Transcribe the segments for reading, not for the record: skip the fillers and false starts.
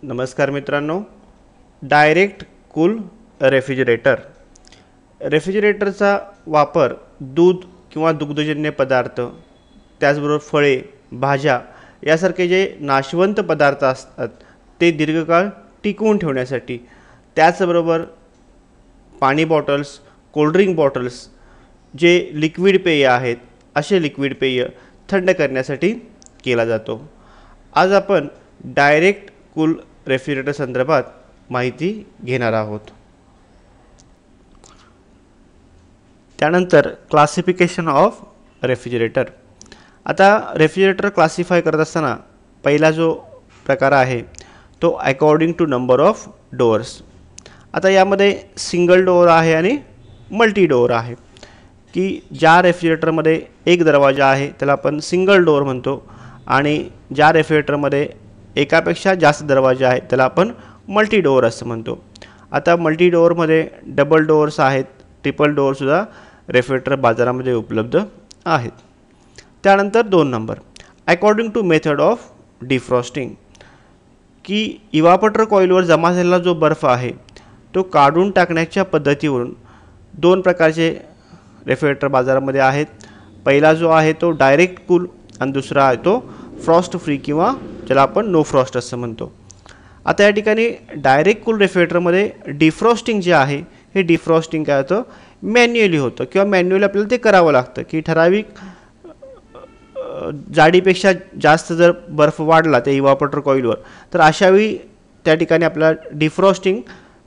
नमस्कार मित्रांनो. Direct cool रेफ्रिजरेटरचा वापर दूध किंवा दुग्धजन्य पदार्थ, त्याचबरोबर फळे, भाज्या यासारखे जे नाशवंत पदार्थ असतात ते दीर्घकाळ टिकवून ठेवण्यासाठी, त्याचबरोबर पाणी बॉटल्स, कोल्ड्रिंक बॉटल्स, जे लिक्विड पेय आहेत असे लिक्विड पेय थंड करण्यासाठी केला जातो. आज आपण डायरेक्ट कूल रेफ्रिजरेटर संदर्भात माहिती घेणार आहोत. त्यानंतर क्लासिफिकेशन ऑफ रेफ्रिजरेटर. आता रेफ्रिजरेटर क्लासिफाय करत असताना पहिला जो प्रकार आहे तो according to number of doors. आता यामध्ये सिंगल डोअर आहे आणि मल्टी डोअर आहे, की ज्या रेफ्रिजरेटरमध्ये एक दरवाजा आहे त्याला आपण सिंगल डोअर म्हणतो, आणि ज्या रेफ्रिजरेटरमध्ये एकापेक्षा जास्त दरवाजे आहेत त्याला आपण मल्टी डोअर असं म्हणतो. आता मल्टी डोअरमध्ये डबल डोअर्स आहेत, ट्रिपल डोअरसुद्धा रेफ्रिजरेटर बाजारामध्ये उपलब्ध आहेत. त्यानंतर 2 number according to method of defrosting, की इव्हापोरेटर कॉईलवर जमा झालेला जो बर्फ आहे तो काढून टाकण्याच्या पद्धतीवरून 2 प्रकारचे रेफ्रिजरेटर बाजारामध्ये आहेत. पहिला जो आहे तो डायरेक्ट कूल आणि दुसरा आहे तो फ्रॉस्ट फ्री किंवा ज्याला आपण नो फ्रॉस्ट असं म्हणतो. आता या ठिकाणी डायरेक्ट कूल रेफ्रिजरेटरमध्ये डिफ्रॉस्टिंग जे आहे हे डिफ्रॉस्टिंग काय होतं, मॅन्युअली होतं किंवा मॅन्युअली आपल्याला ते करावं लागतं, की ठराविक जाडीपेक्षा जास्त जर बर्फ वाढला त्या इव्हापोरेटर कॉईलवर तर अशावेळी त्या ठिकाणी आपल्याला डिफ्रॉस्टिंग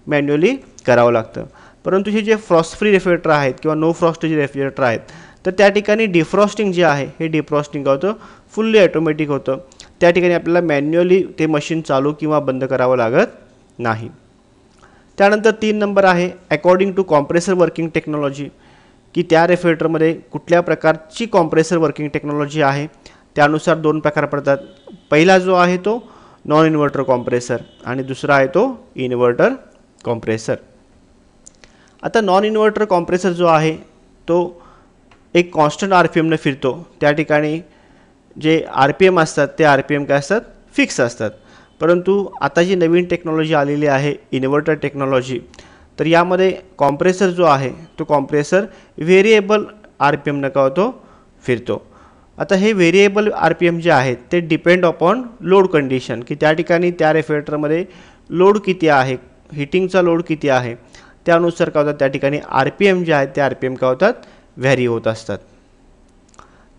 मॅन्युअली करावं लागतं. परंतु हे जे फ्रॉस्ट फ्री रेफ्रिजरेटर आहेत किंवा नो फ्रॉस्ट जे रेफ्रिजरेटर आहेत तर त्या ठिकाणी डिफ्रॉस्टिंग जे आहे हे डिफ्रॉस्टिंग होतं फुल्ली ऑटोमॅटिक होतं. त्या ठिकाणी आपल्याला मॅन्युअली ते मशीन चालू किंवा बंद करावं लागत नाही. त्यानंतर 3 नंबर आहे according to compressor working technology, की त्या रेफ्रिजरेटरमध्ये कुठल्या प्रकारची कॉम्प्रेसर वर्किंग टेक्नॉलॉजी आहे त्यानुसार 2 प्रकार पडतात. पहिला जो आहे तो नॉन इन्व्हर्टर कॉम्प्रेसर आणि दुसरा आहे तो इन्व्हर्टर कॉम्प्रेसर. आता नॉन इन्व्हर्टर कॉम्प्रेसर जो आहे तो एक कॉन्स्टंट RPM फिरतो. त्या ठिकाणी जे RPM असतात ते RPM काय असतात, फिक्स असतात. परंतु आता जी नवीन टेक्नॉलॉजी आलेली आहे इन्व्हर्टर टेक्नॉलॉजी, तर यामध्ये कॉम्प्रेसर जो आहे तो कॉम्प्रेसर व्हेरिएबल RPM काय होतो, फिरतो. आता हे व्हेरिएबल RPM जे आहेत ते डिपेंड अपॉन लोड कंडिशन, की त्या ठिकाणी त्या रेफ्रिजरेटरमध्ये लोड किती आहे, हिटिंगचा लोड किती आहे त्यानुसार काय होतात त्या ठिकाणी RPM जे आहेत ते RPM काय होतात, व्हॅरी होत असतात.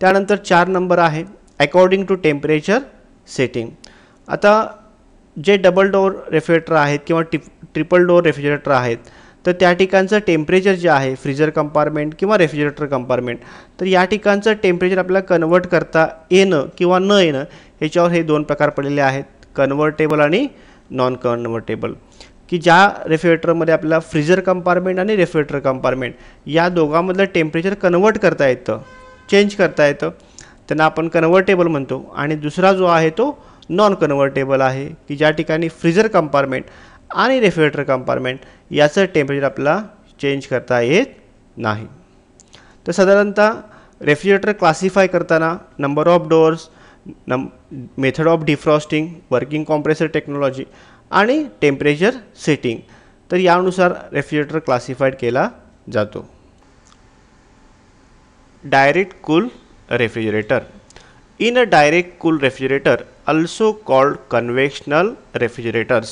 त्यानंतर 4 नंबर आहे अकॉर्डिंग टू टेम्परेचर सेटिंग. आता जे डबल डोअर रेफ्रिजरेटर आहेत किंवा ट्रिपल डोअर रेफ्रिजरेटर आहेत तर त्या ठिकाणचं टेम्परेचर जे आहे फ्रीजर कंपार्टमेंट किंवा रेफ्रिजरेटर कंपार्टमेंट, तर या ठिकाणचं टेम्परेचर आपल्याला कन्वर्ट करता येणं किंवा न येणं ह्याच्यावर हे 2 प्रकार पडलेले आहेत, कन्व्हर्टेबल आणि नॉन कन्व्हर्टेबल. की ज्या रेफ्रिजरेटरमध्ये आपल्याला फ्रीजर कंपार्टमेंट आणि रेफ्रिजरेटर कंपार्टमेंट या दोघांमधलं टेम्परेचर कन्वर्ट करता येतं, चेंज करता येतं, त्यांना आपण कन्व्हर्टेबल म्हणतो. आणि दुसरा जो आहे तो नॉन कन्व्हर्टेबल आहे, की ज्या ठिकाणी फ्रीजर कंपार्टमेंट आणि रेफ्रिजरेटर कंपार्टमेंट याचं टेम्परेचर आपल्याला चेंज करता येत नाही. तर साधारणतः रेफ्रिजरेटर क्लासिफाय करताना number of doors, method of defrosting, working compressor technology आणि टेम्परेचर सेटिंग, तर यानुसार रेफ्रिजरेटर क्लासिफाईड केला जातो. Direct cool refrigerator. In a direct cool refrigerator also called conventional refrigerators,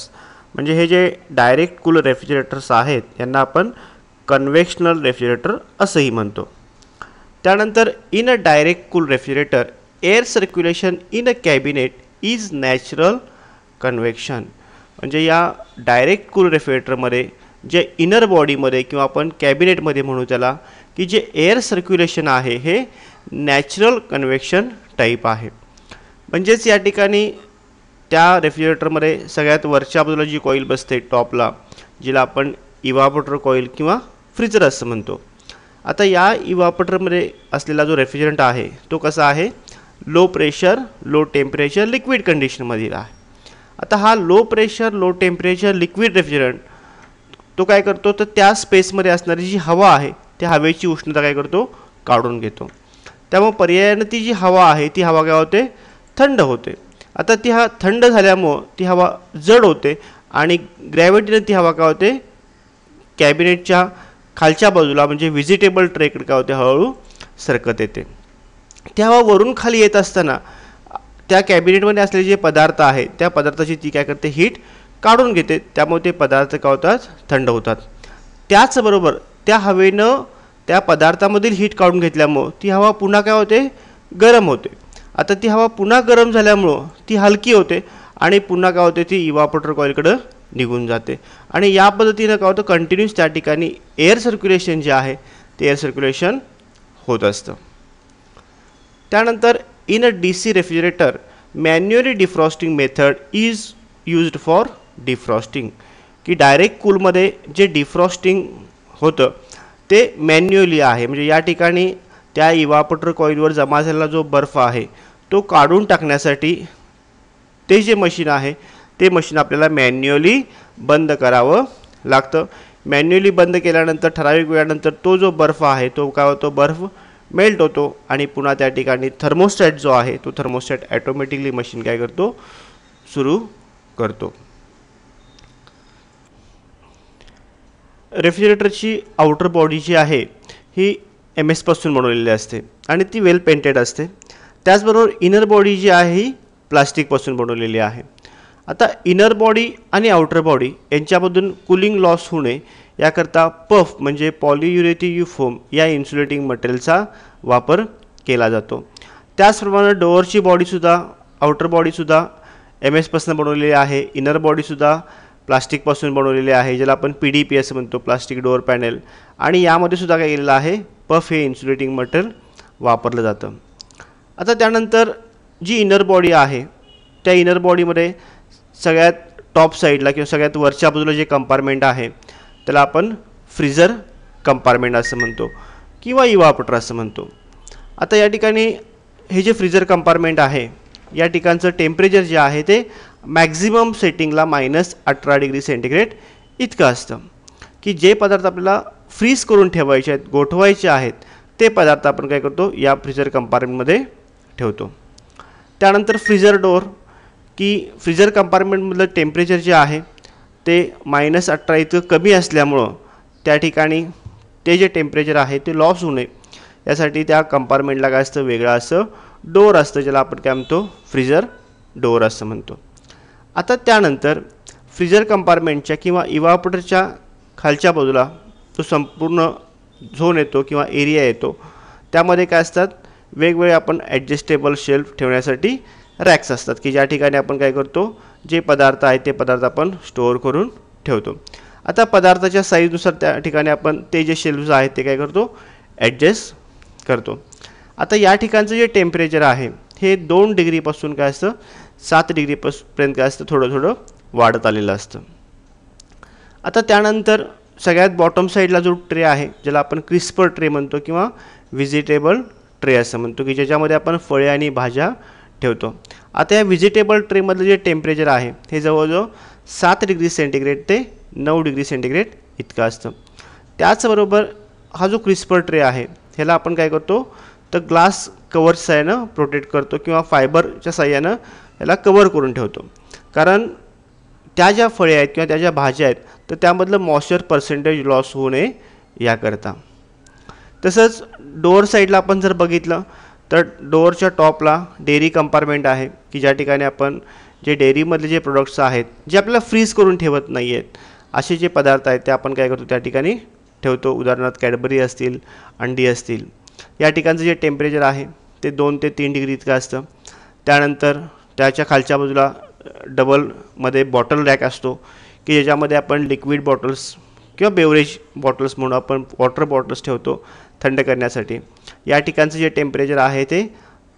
म्हणजे हे जे डायरेक्ट कूल रेफ्रिजरेटर्स आहेत यांना आपण कन्व्हेक्शनल रेफ्रिजरेटर असंही म्हणतो. त्यानंतर in a direct cool refrigerator air circulation in a cabinet is natural convection, म्हणजे या डायरेक्ट कूल रेफ्रिजरेटरमध्ये जे इनर बॉडीमध्ये किंवा आपण कॅबिनेटमध्ये म्हणू त्याला, की जे एअर सर्क्युलेशन आहे हे नॅचरल कन्व्हेक्शन टाईप आहे. म्हणजेच या ठिकाणी त्या रेफ्रिजरेटरमध्ये सगळ्यात वरच्या बाजूला जी कॉईल बसते टॉपला, जिला आपण इव्हापोरेटर कॉईल किंवा फ्रीजर असं म्हणतो. आता या इव्हापोरेटरमध्ये असलेला जो रेफ्रिजरंट आहे तो कसा आहे, low pressure low temperature liquid कंडिशनमधील आहे. आता हा low pressure low temperature liquid refrigerant तो काय करतो, तर त्या स्पेसमध्ये असणारी जी हवा आहे त्या हवेची उष्णता काय करतो, काढून घेतो. त्यामुळे पर्यायाने ती जी हवा आहे ती हवा काय होते, थंड होते. आता ती थंड झाल्यामुळं ती हवा जड होते आणि ग्रॅव्हिटीने ती हवा काय होते कॅबिनेटच्या खालच्या बाजूला म्हणजे व्हिजिटेबल ट्रेकडे काय होते हळूहळू सरकत येते. ती हवा वरून खाली येत असताना त्या कॅबिनेटमध्ये असलेले जे पदार्थ आहेत त्या पदार्थाची ती काय करते हीट काढून घेते, त्यामुळे ते पदार्थ काय होतात थंड होतात. त्याचबरोबर त्या हवेनं त्या पदार्थामधील हीट काढून घेतल्यामुळं ती हवा पुन्हा काय होते गरम होते. आता ती हवा पुन्हा गरम झाल्यामुळं ती हलकी होते आणि पुन्हा काय होते ती इव्हापोरेटर कॉइलकडे निघून जाते आणि या पद्धतीनं काय होतं कंटिन्यूस त्या ठिकाणी एअर सर्क्युलेशन जे आहे ते एअर सर्क्युलेशन होत असतं. त्यानंतर in a DC refrigerator manually defrosting method is used for defrosting, की डायरेक्ट कूलमध्ये जे डिफ्रॉस्टिंग होतं ते मॅन्युअली आहे, म्हणजे या ठिकाणी त्या इव्हापोरेटर कॉइलवर जमा झालेला जो बर्फ आहे तो काढून टाकण्यासाठी ते जे मशीन आहे ते मशीन आपल्याला मॅन्युअली बंद करावं लागतं. मॅन्युअली बंद केल्यानंतर ठराविक वेळानंतर तो जो बर्फ आहे तो काय होतो बर्फ मेल्ट होतो आणि पुन्हा त्या ठिकाणी थर्मोस्टॅट जो आहे तो थर्मोस्टॅट ॲटोमॅटिकली मशीन काय करतो सुरू करतो. रेफ्रिजरेटरची आउटर बॉडी जी आहे ही MS पासून बनवलेली असते आणि ती वेल पेंटेड असते. त्याचबरोबर इनर बॉडी जी आहे ही प्लास्टिकपासून बनवलेली आहे. आता इनर बॉडी आणि आउटर बॉडी यांच्यामधून कूलिंग लॉस होणे याकरता पफ म्हणजे पॉलियुरेथेन फोम या इन्सुलेटिंग मटेरियलचा वापर केला जातो. त्याचप्रमाणे डोअरची बॉडीसुद्धा आउटर बॉडीसुद्धा MS पासून बनवलेली आहे. इनर बॉडीसुद्धा प्लास्टिकपासून बनवलेले आहे ज्याला आपण PDP असं म्हणतो प्लास्टिक डोअर पॅनल, आणि यामध्ये सुद्धा काय केलेलं आहे पफ हे इन्सुलेटिंग मटेरियल वापरलं जातं. आता त्यानंतर जी इनर बॉडी आहे त्या इनर बॉडीमध्ये सगळ्यात टॉप साईडला किंवा सगळ्यात वरच्या बाजूला जे कंपार्टमेंट आहे त्याला आपण फ्रीजर कंपार्टमेंट असं म्हणतो किंवा इव्हापोरेटर असं म्हणतो. आता या ठिकाणी हे जे फ्रीजर कंपार्टमेंट आहे या ठिकाणचं टेम्परेचर जे आहे ते मॅक्झिमम सेटिंगला -18 डिग्री सेंटीग्रेड इतकं असतं, की जे पदार्थ आपल्याला फ्रीज करून ठेवायचे आहेत गोठवायचे आहेत ते पदार्थ आपण काय करतो या फ्रीजर कंपार्टमेंटमध्ये ठेवतो. त्यानंतर फ्रीजर डोअर, की फ्रीजर कंपार्टमेंटमधलं टेम्परेचर जे आहे ते -18 इतकं कमी असल्यामुळं त्या ठिकाणी ते जे टेम्परेचर आहे ते लॉस होऊ नये यासाठी त्या कंपार्टमेंटला काय असतं वेगळं असं डोअर असतं ज्याला आपण काय म्हणतो फ्रीजर डोअर असं म्हणतो. आता त्यानंतर फ्रीजर कंपार्टमेंटच्या किंवा इव्हापोरेटरच्या खालच्या बाजूला तो संपूर्ण झोन येतो किंवा एरिया येतो, त्यामध्ये काय असतात वेगवेगळे आपण ॲडजस्टेबल शेल्फ ठेवण्यासाठी रॅक्स असतात की ज्या ठिकाणी आपण काय करतो जे पदार्थ आहेत ते पदार्थ आपण स्टोअर करून ठेवतो. आता पदार्थाच्या साईजनुसार त्या ठिकाणी आपण ते जे शेल्फ्स आहेत ते काय करतो ॲडजस्ट करतो. आता या ठिकाणचं जे टेम्परेचर आहे हे 2 डिग्रीपासून काय असतं 7 डिग्रीपर्यंत काय असतं थोडं थोडं वाढत आलेलं असतं. आता त्यानंतर सगळ्यात बॉटम साईडला जो ट्रे आहे ज्याला आपण क्रिस्पर ट्रे म्हणतो किंवा व्हिजिटेबल ट्रे असं म्हणतो की ज्याच्यामध्ये आपण फळे आणि भाज्या ठेवतो. आता या व्हिजिटेबल ट्रेमधलं जे टेम्परेचर आहे हे जवळजवळ 7 डिग्री सेंटीग्रेड ते 9 डिग्री सेंटीग्रेड इतकं असतं. त्याचबरोबर हा जो क्रिस्पर ट्रे आहे ह्याला आपण काय करतो तर ग्लास कवरच्या साह्यानं प्रोटेक्ट करतो किंवा फायबरच्या साह्यानं याला कवर करून ठेवतो, कारण त्या ज्या फळे आहेत किंवा त्या ज्या भाज्या आहेत तर त्यामधलं मॉइश्चर पर्सेंटेज लॉस होऊ नये याकरता. तसंच डोअर साईडला आपण जर बघितलं तर डोअरच्या टॉपला डेअरी कंपार्टमेंट आहे की ज्या ठिकाणी आपण जे डेअरीमधले जे प्रोडक्ट्स आहेत जे आपल्याला फ्रीज करून ठेवत नाही आहेत असे जे पदार्थ आहेत ते आपण काय करतो त्या ठिकाणी ठेवतो. उदाहरणार्थ कॅडबरी असतील, अंडी असतील. या ठिकाणचं जे टेम्परेचर आहे ते 2 ते 3 डिग्री इतकं असतं. त्यानंतर त्याच्या खालच्या बाजूला डबलमध्ये बॉटल रॅक असतो की ज्याच्यामध्ये आपण लिक्विड बॉटल्स किंवा बेवरेज बॉटल्स म्हणून आपण वॉटर बॉटल्स ठेवतो थंड करण्यासाठी. या ठिकाणचं जे टेम्परेचर आहे ते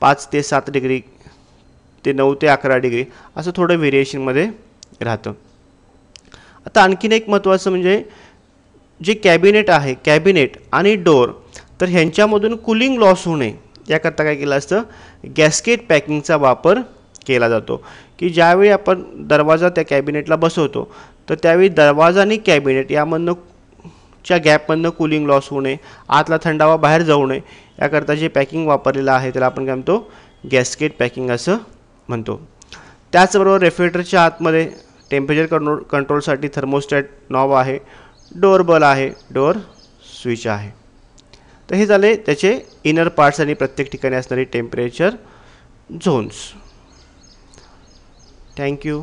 5 ते 7 डिग्री ते 9 ते 11 डिग्री असं थोडं व्हेरिएशनमध्ये राहतं. आता आणखीन एक महत्त्वाचं म्हणजे जे कॅबिनेट आहे कॅबिनेट आणि डोअर तर ह्यांच्यामधून कूलिंग लॉस होऊ नये याकरता काय केलं असतं गॅस्केट पॅकिंगचा वापर केला जातो की ज्यावेळी आपण दरवाजा त्या कॅबिनेटला बसवतो तर त्यावेळी दरवाजा आणि कॅबिनेट यामधनं च्या गॅपमधनं कूलिंग लॉस होऊ नये, आतला थंडावा बाहेर जाऊ नये याकरता जे पॅकिंग वापरलेलं आहे त्याला आपण काय म्हणतो गॅस्केट पॅकिंग असं म्हणतो. त्याचबरोबर रेफ्रिजरेटरच्या आतमध्ये टेम्परेचर कंट्रोलसाठी थर्मोस्टॅट नॉब आहे, डोअर बेल आहे, डोअर स्विच आहे. तर हे झाले त्याचे इनर पार्ट्स आणि प्रत्येक ठिकाणी असणारी टेम्परेचर झोन्स. थँक्यू.